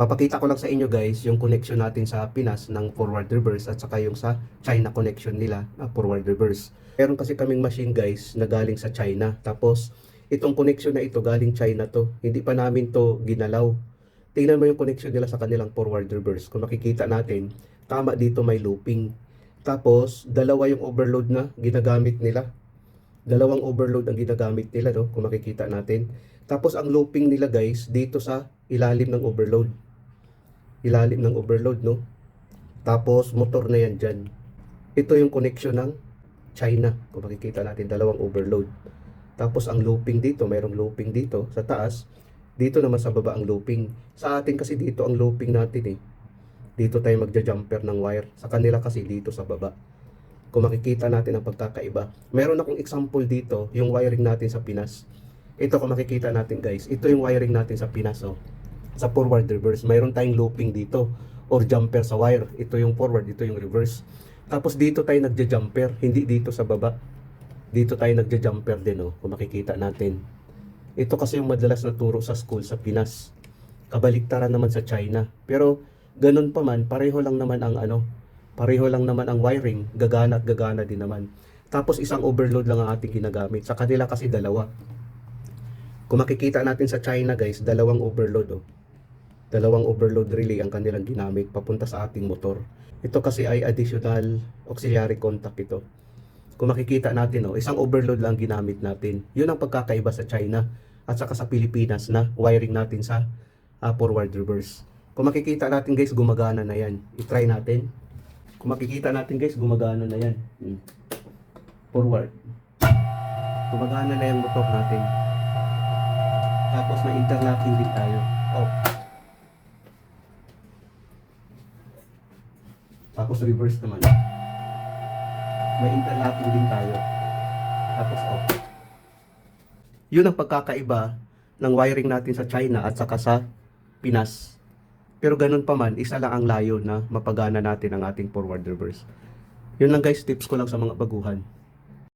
Papakita ko lang sa inyo guys yung connection natin sa Pinas ng forward reverse at saka yung sa China connection nila na forward reverse. Meron kasi kaming machine guys na galing sa China. Tapos itong connection na ito galing China to. Hindi pa namin to ginalaw. Tingnan mo yung connection nila sa kanilang forward reverse. Kung makikita natin, tama dito may looping. Tapos dalawa yung overload na ginagamit nila. Dalawang overload ang ginagamit nila, no? Kung makikita natin. Tapos ang looping nila guys dito sa ilalim ng overload, no? Tapos motor na yan dyan. Ito yung connection ng China. Kung makikita natin, dalawang overload. Tapos ang looping dito, mayroong looping dito sa taas. Dito naman sa baba ang looping. Sa atin kasi dito ang looping natin eh. Dito tayo magja-jumper ng wire. Sa kanila kasi dito sa baba. Kung makikita natin ang pagkakaiba. Meron akong example dito, yung wiring natin sa Pinas. Ito kung makikita natin guys, ito yung wiring natin sa Pinas, oh. Sa forward reverse, mayroon tayong looping dito or jumper sa wire. Ito yung forward, ito yung reverse. Tapos dito tayo nagja-jumper, hindi dito sa baba. Dito tayo nagja-jumper din, oh, kung makikita natin. Ito kasi yung madalas na turo sa school sa Pinas. Kabaliktaran naman sa China. Pero ganun pa man, pareho lang naman ang wiring, gagana at gagana din naman. Tapos isang overload lang ang ating ginagamit. Sa kanila kasi dalawa. Kung makikita natin sa China guys, dalawang overload, oh. Dalawang overload relay ang kanilang ginamit papunta sa ating motor. Ito kasi ay additional auxiliary contact ito. Kung makikita natin, oh, isang overload lang ginamit natin. Yun ang pagkakaiba sa China at saka sa Pilipinas na wiring natin sa forward reverse. Kung makikita natin guys, gumagana na yan. I-try natin. Kung makikita natin guys, gumagana na yan. Forward. Gumagana na yung motor natin. Tapos may interlocking din tayo. Off. Tapos reverse naman. May interlocking din tayo. Tapos off. Yun ang pagkakaiba ng wiring natin sa China at saka sa Pinas. Pero ganun pa man, isa lang ang layo na mapagana natin ang ating forward reverse. Yun lang guys, tips ko lang sa mga baguhan.